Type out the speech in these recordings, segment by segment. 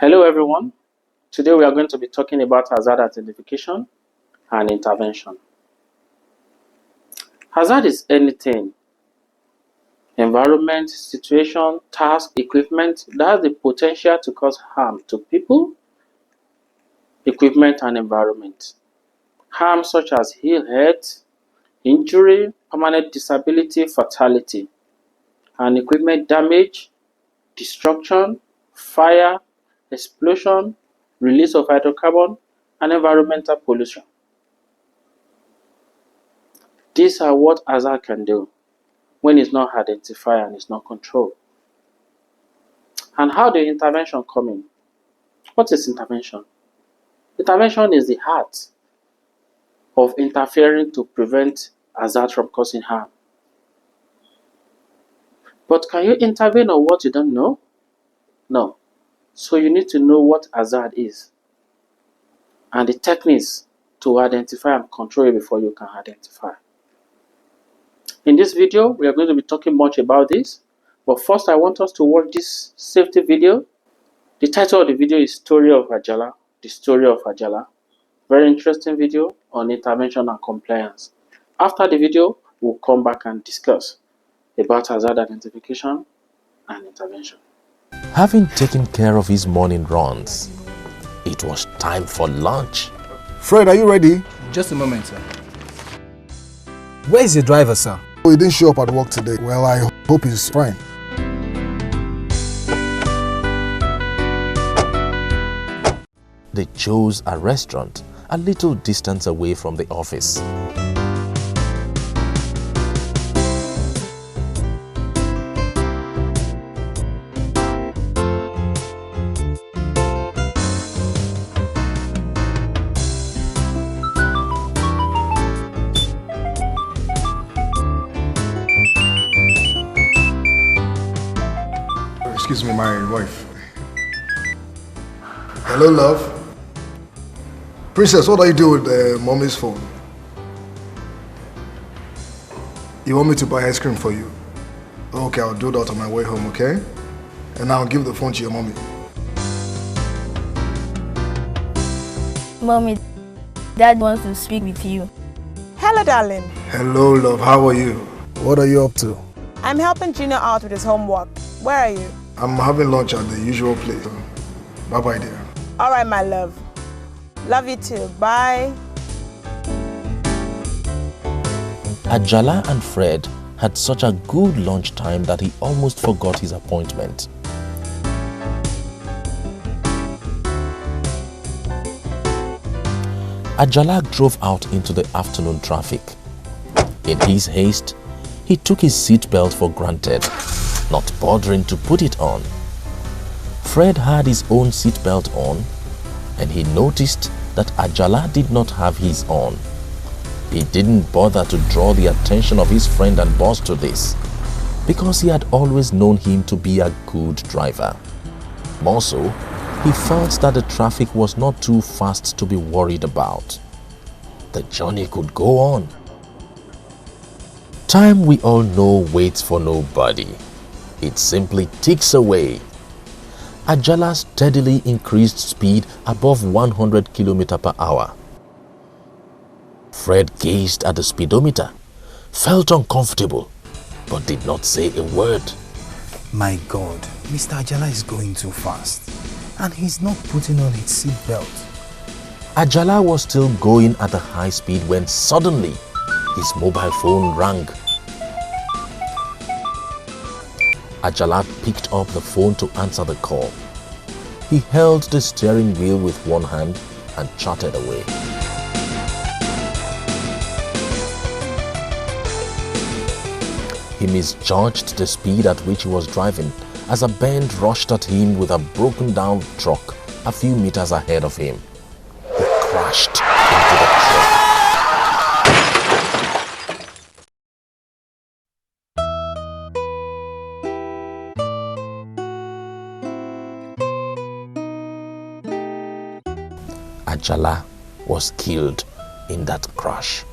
Hello everyone. Today we are going to be talking about hazard identification and intervention. Hazard is anything, environment, situation, task, equipment that has the potential to cause harm to people, equipment and environment. Harm such as ill health, injury, permanent disability, fatality, and equipment damage, destruction, fire, explosion, release of hydrocarbon, and environmental pollution. These are what hazard can do when it's not identified and it's not controlled. And how the intervention come in? What is intervention? Intervention is the art of interfering to prevent hazard from causing harm. But can you intervene on what you don't know? No. So you need to know what hazard is and the techniques to identify and control it before you can identify. In this video, we are going to be talking much about this. But first, I want us to watch this safety video. The title of the video is Story of Ajala, the story of Ajala. Very interesting video on intervention and compliance. After the video, we'll come back and discuss about hazard identification and intervention. Having taken care of his morning runs, it was time for lunch. Fred, are you ready? Just a moment, sir. Where is your driver, sir? Oh, he didn't show up at work today. Well, I hope he's fine. They chose a restaurant a little distance away from the office. Excuse me, my wife. Hello, love. Princess, what are you doing with mommy's phone? You want me to buy ice cream for you? Okay, I'll do that on my way home, okay? And I'll give the phone to your mommy. Mommy, Dad wants to speak with you. Hello, darling. Hello, love. How are you? What are you up to? I'm helping Junior out with his homework. Where are you? I'm having lunch at the usual place. Bye-bye, dear. All right, my love. Love you too. Bye. Ajala and Fred had such a good lunch time that he almost forgot his appointment. Ajala drove out into the afternoon traffic. In his haste, he took his seatbelt for granted, not bothering to put it on. Fred had his own seatbelt on, and he noticed that Ajala did not have his on. He didn't bother to draw the attention of his friend and boss to this, because he had always known him to be a good driver. More so, he felt that the traffic was not too fast to be worried about. The journey could go on. Time, we all know, waits for nobody. It simply ticks away. Ajala steadily increased speed above 100 km per hour. Fred gazed at the speedometer, felt uncomfortable, but did not say a word. My God, Mr. Ajala is going too fast. And he's not putting on his seatbelt. Ajala was still going at a high speed when suddenly his mobile phone rang. Ajala picked up the phone to answer the call. He held the steering wheel with one hand and chatted away. He misjudged the speed at which he was driving as a bend rushed at him with a broken down truck a few meters ahead of him. He crashed into the truck. Ajala was killed in that crash.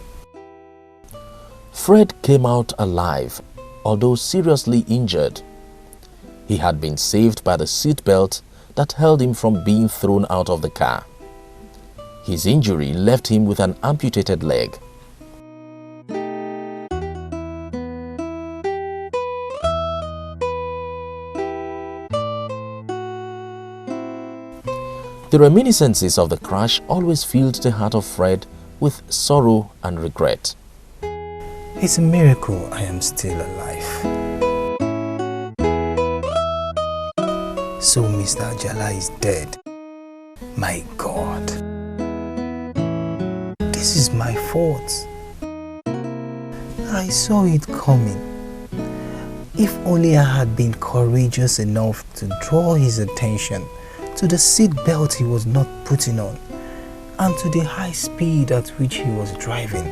Fred came out alive, although seriously injured. He had been saved by the seatbelt that held him from being thrown out of the car. His injury left him with an amputated leg. The reminiscences of the crash always filled the heart of Fred with sorrow and regret. It's a miracle I am still alive. So Mr. Ajala is dead. My God. This is my fault. I saw it coming. If only I had been courageous enough to draw his attention to the seat belt he was not putting on and to the high speed at which he was driving.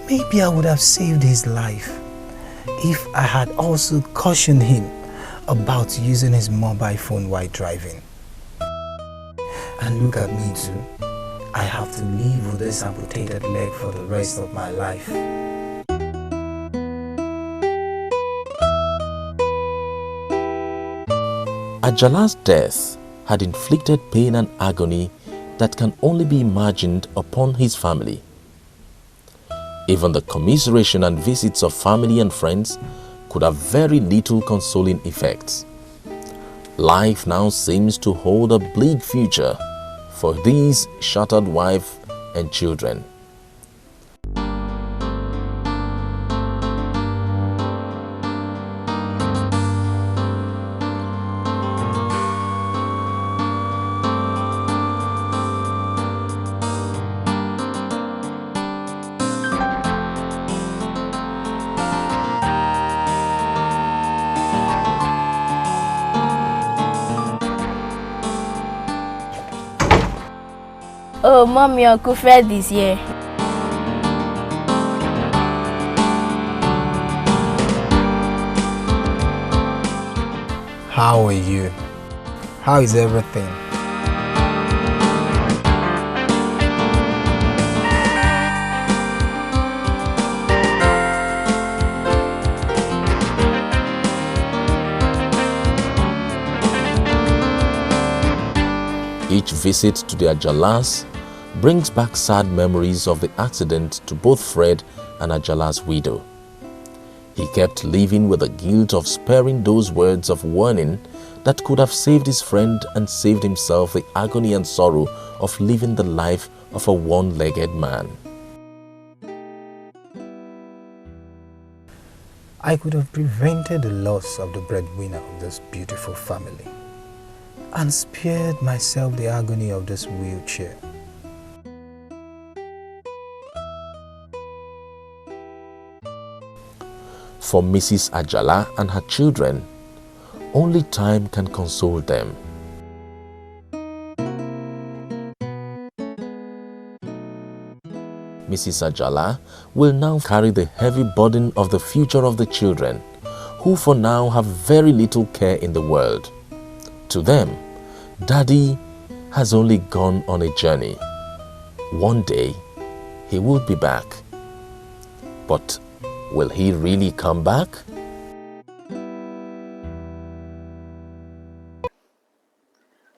Maybe I would have saved his life if I had also cautioned him about using his mobile phone while driving. And look at me too. I have to live with this amputated leg for the rest of my life. Ajala's death had inflicted pain and agony that can only be imagined upon his family. Even the commiseration and visits of family and friends could have very little consoling effects. Life now seems to hold a bleak future for these shattered wife and children. Oh, Mommy, Uncle Fred is here. How are you? How is everything? Each visit to the Ajalas brings back sad memories of the accident to both Fred and Ajala's widow. He kept living with the guilt of sparing those words of warning that could have saved his friend and saved himself the agony and sorrow of living the life of a one-legged man. I could have prevented the loss of the breadwinner of this beautiful family and spared myself the agony of this wheelchair. For Mrs. Ajala and her children, only time can console them. Mrs. Ajala will now carry the heavy burden of the future of the children, who for now have very little care in the world. To them, Daddy has only gone on a journey. One day, he will be back. But will he really come back?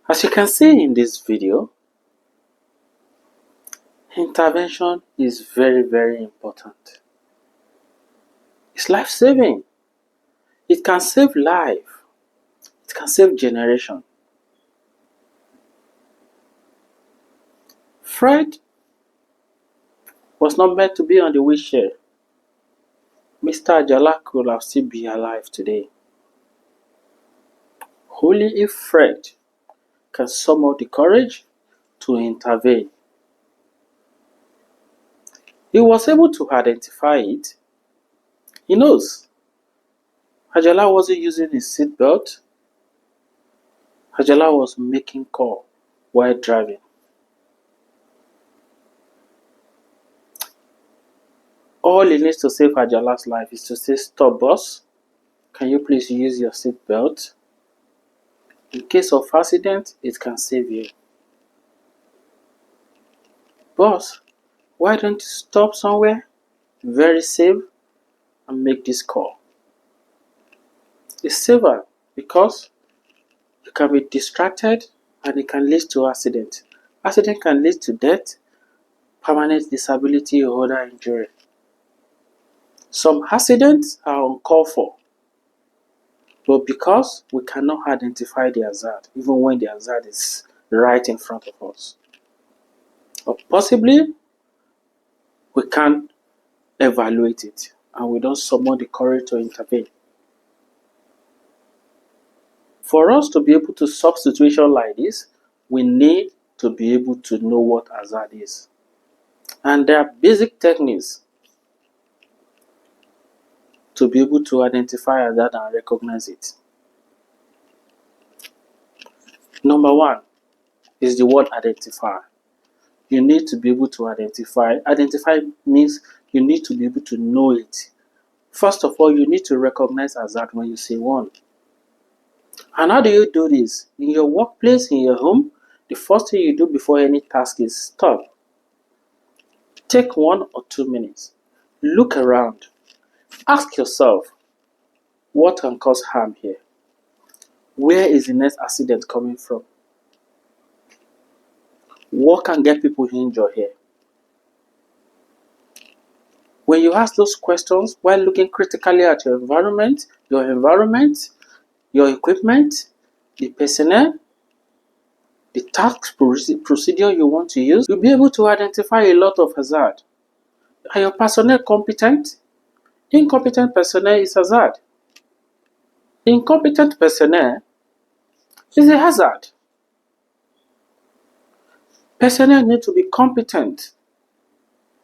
As you can see in this video, intervention is very, very important. It's life-saving. It can save life. It can save generation. Fred was not meant to be on the wheelchair. Mr. Ajala could have still be alive today. Only if Fred can summon the courage to intervene. He was able to identify it. He knows Ajala wasn't using his seatbelt. Ajala was making call while driving. All he needs to save Ajala's life is to say, "Stop, boss. Can you please use your seatbelt? In case of accident, it can save you." "Boss, why don't you stop somewhere very safe and make this call?" It's safer because you can be distracted and it can lead to accident. Accident can lead to death, permanent disability, or other injury. Some accidents are uncalled for, but because we cannot identify the hazard, even when the hazard is right in front of us, or possibly we can't evaluate it and we don't summon the courage to intervene. For us to be able to solve situations like this, we need to be able to know what hazard is. And there are basic techniques to be able to identify hazard and recognize it. Number one is the word identify. You need to be able to identify. Identify means you need to be able to know it. First of all, you need to recognize hazard when you see one. And how do you do this? In your workplace, in your home, the first thing you do before any task is stop. Take 1 or 2 minutes. Look around. Ask yourself, what can cause harm here? Where is the next accident coming from? What can get people injured here? When you ask those questions while looking critically at your environment, your equipment, the personnel, the task procedure you want to use, you'll be able to identify a lot of hazard. Are your personnel competent? Incompetent personnel is hazard. Incompetent personnel is a hazard. Personnel need to be competent.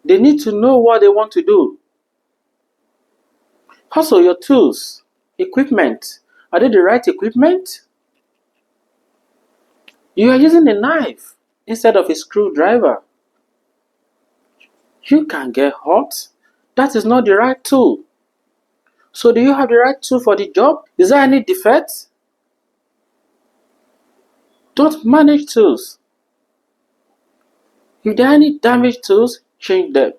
They need to know what they want to do. Also, your tools, equipment, are they the right equipment? You are using a knife instead of a screwdriver. You can get hurt. That is not the right tool. So do you have the right tool for the job? Is there any defect? Don't manage tools. If there are any damaged tools, change them.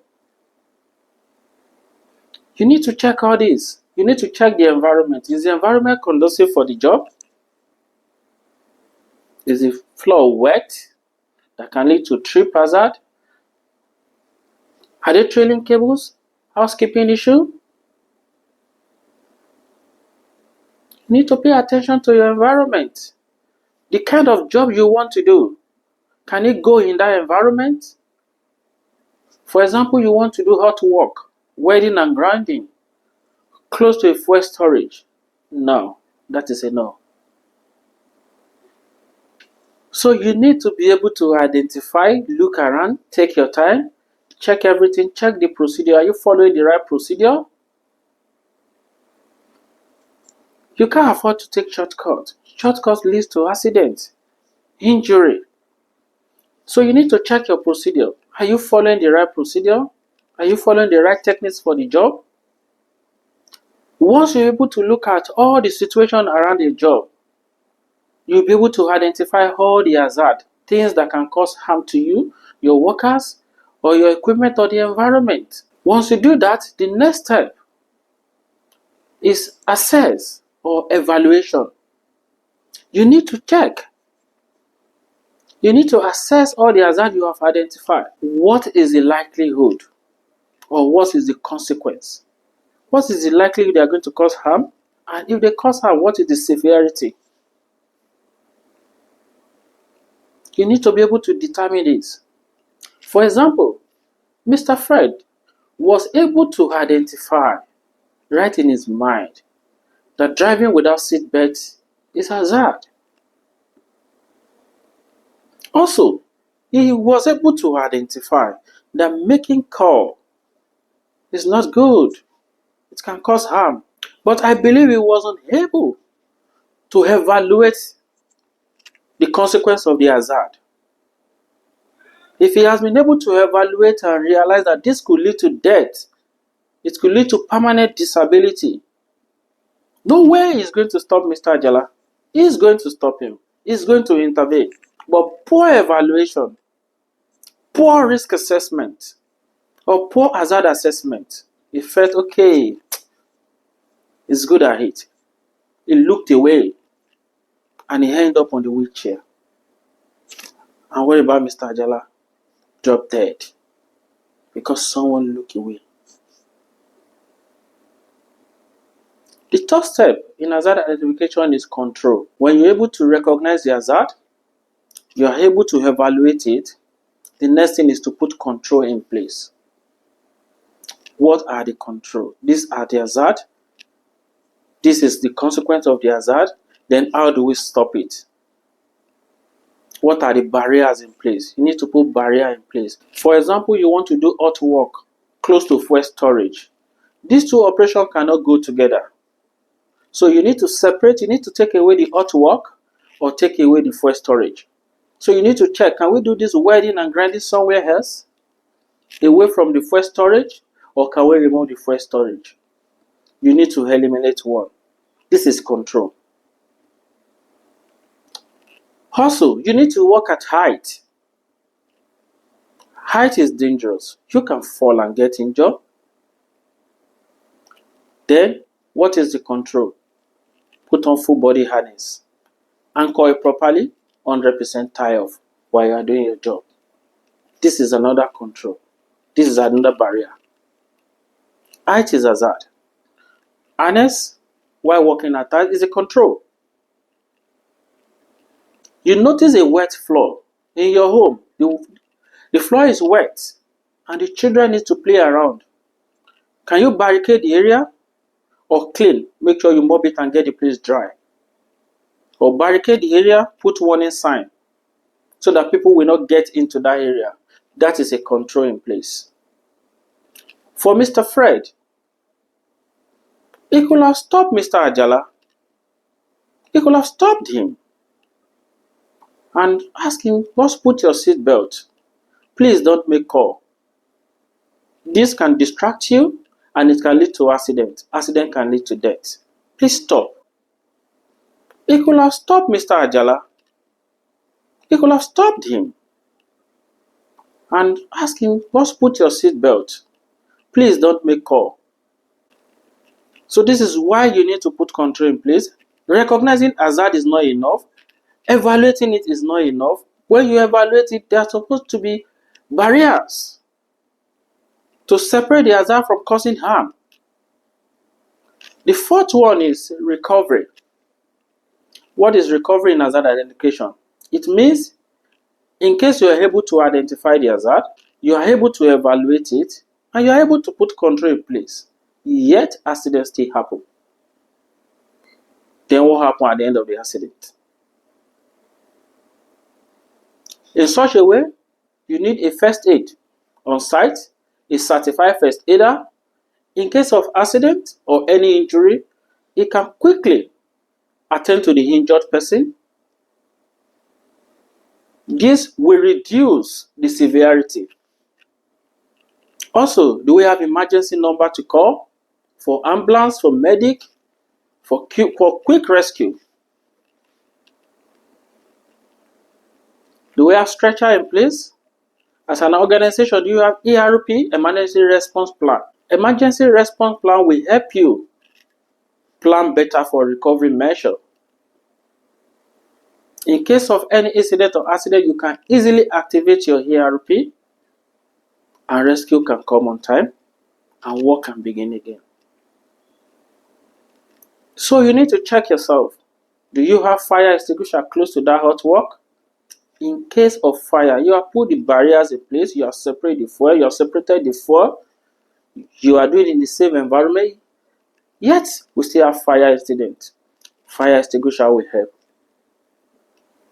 You need to check all this. You need to check the environment. Is the environment conducive for the job? Is the floor wet? That can lead to trip hazard. Are there trailing cables? Housekeeping issue? You need to pay attention to your environment. The kind of job you want to do, can it go in that environment? For example, you want to do hot work, welding and grinding, close to a fuel storage. No, that is a no. So you need to be able to identify, look around, take your time, check everything, check the procedure. Are you following the right procedure? You can't afford to take shortcuts. Shortcuts leads to accident, injury. So you need to check your procedure. Are you following the right procedure? Are you following the right techniques for the job? Once you're able to look at all the situation around the job, you'll be able to identify all the hazard, things that can cause harm to you, your workers, or your equipment or the environment. Once you do that, the next step is assess or evaluation. You need to check. You need to assess all the hazard you have identified. What is the likelihood or what is the consequence? What is the likelihood they are going to cause harm? And if they cause harm, what is the severity? You need to be able to determine this. For example, Mr. Fred was able to identify right in his mind that driving without seatbelt is hazard. Also, he was able to identify that making call is not good. It can cause harm. But I believe he wasn't able to evaluate the consequence of the hazard. If he has been able to evaluate and realize that this could lead to death, it could lead to permanent disability, no way is going to stop Mr. Ajala. He's going to stop him. He's going to intervene. But poor evaluation, poor risk assessment, or poor hazard assessment, he felt, okay, it's good at it. He looked away and he ended up on the wheelchair. And what about Mr. Ajala? Dropped dead because someone looked away. The third step in hazard identification is control. When you're able to recognize the hazard, you are able to evaluate it. The next thing is to put control in place. What are the controls? These are the hazard. This is the consequence of the hazard. Then how do we stop it? What are the barriers in place? You need to put barrier in place. For example, you want to do hot work close to fuel storage. These two operations cannot go together. So you need to separate, you need to take away the hot work or take away the fuel storage. So you need to check, can we do this welding and grinding somewhere else? Away from the fuel storage, or can we remove the fuel storage? You need to eliminate one. This is control. Also, you need to work at height. Height is dangerous. You can fall and get injured. Then, what is the control? Put on full body harness. Anchor it properly, 100% tie off while you are doing your job. This is another control. This is another barrier. Height is hazard. Harness while working at height is a control. You notice a wet floor in your home. The floor is wet and the children need to play around. Can you barricade the area or clean? Make sure you mop it and get the place dry. Or barricade the area, put warning sign so that people will not get into that area. That is a control in place. For Mr. Fred, he could have stopped Mr. Ajala. He could have stopped him and asked him, boss, put your seat belt. Please don't make call. This can distract you and it can lead to accident. Accident can lead to death. Please stop. He could have stopped Mr. Ajala. He could have stopped him and asked him, boss, put your seat belt. Please don't make call. So this is why you need to put control in place. Recognizing hazard is not enough. Evaluating it is not enough. When you evaluate it, there are supposed to be barriers to separate the hazard from causing harm. The fourth one is recovery. What is recovery in hazard identification? It means in case you are able to identify the hazard, you are able to evaluate it, and you are able to put control in place, yet accidents still happen. Then what happened at the end of the accident? In such a way, you need a first aid on site, a certified first aider. In case of accident or any injury, he can quickly attend to the injured person. This will reduce the severity. Also, do we have emergency number to call for ambulance, for medic, for quick rescue? Do we have stretcher in place? As an organization, do you have ERP, emergency response plan? Emergency response plan will help you plan better for recovery measure. In case of any incident or accident, you can easily activate your ERP and rescue can come on time and work can begin again. So you need to check yourself. Do you have fire extinguisher close to that hot work? In case of fire, you have put the barriers in place, you have separated the fuel, you have separated the fuel, you are doing it in the safe environment, yet we still have fire incident. Fire extinguisher will help.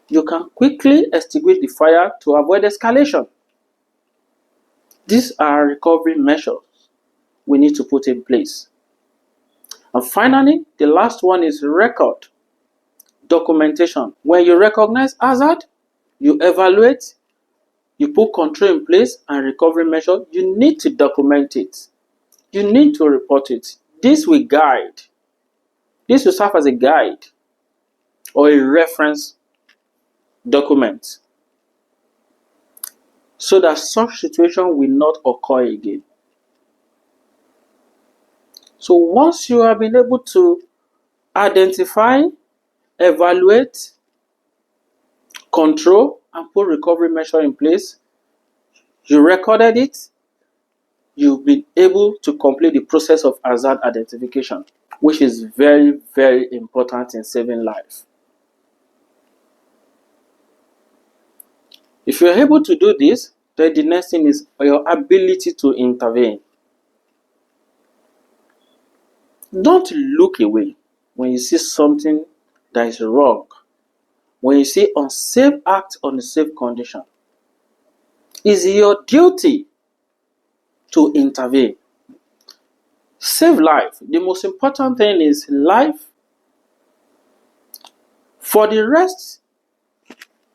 You can quickly extinguish the fire to avoid escalation. These are recovery measures we need to put in place. And finally, the last one is record. Documentation. When you recognize hazard, you evaluate, you put control in place and recovery measure, you need to document it. You need to report it. This will guide. This will serve as a guide or a reference document so that such situation will not occur again. So once you have been able to identify, evaluate, control, and put recovery measure in place. You recorded it. You've been able to complete the process of hazard identification, which is very, very important in saving life. If you're able to do this, then the next thing is your ability to intervene. Don't look away when you see something that is wrong, when you see unsafe act on a safe condition. It's your duty to intervene. Save life. The most important thing is life. For the rest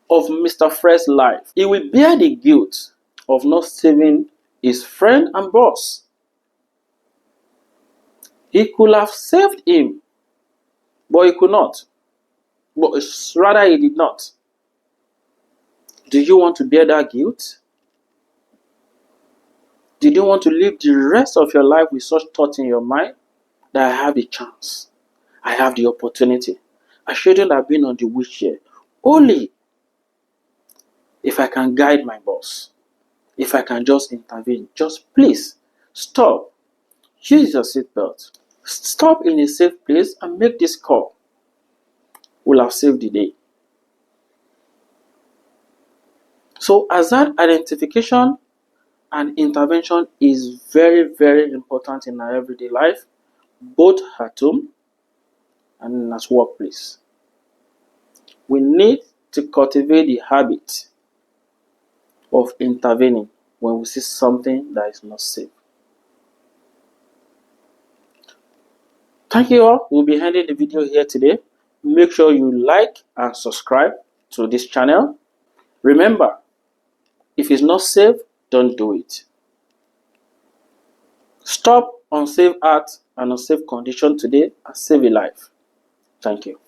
of Mr. Fred's life, he will bear the guilt of not saving his friend and boss. He could have saved him, but he could not. But rather, he did not. Do you want to bear that guilt? Did you want to live the rest of your life with such thoughts in your mind? That I have the chance, I have the opportunity. I shouldn't have been on the wheelchair. Only if I can guide my boss, if I can just intervene, just please stop. Use your seatbelt. Stop in a safe place and make this call. Will have saved the day. So hazard identification and intervention is very, very important in our everyday life, both at home and at workplace. We need to cultivate the habit of intervening when we see something that is not safe. Thank you all. We'll be ending the video here today. Make sure you like and subscribe to this channel. Remember, if it's not safe, don't do it. Stop unsafe acts and unsafe condition today and save a life. Thank you.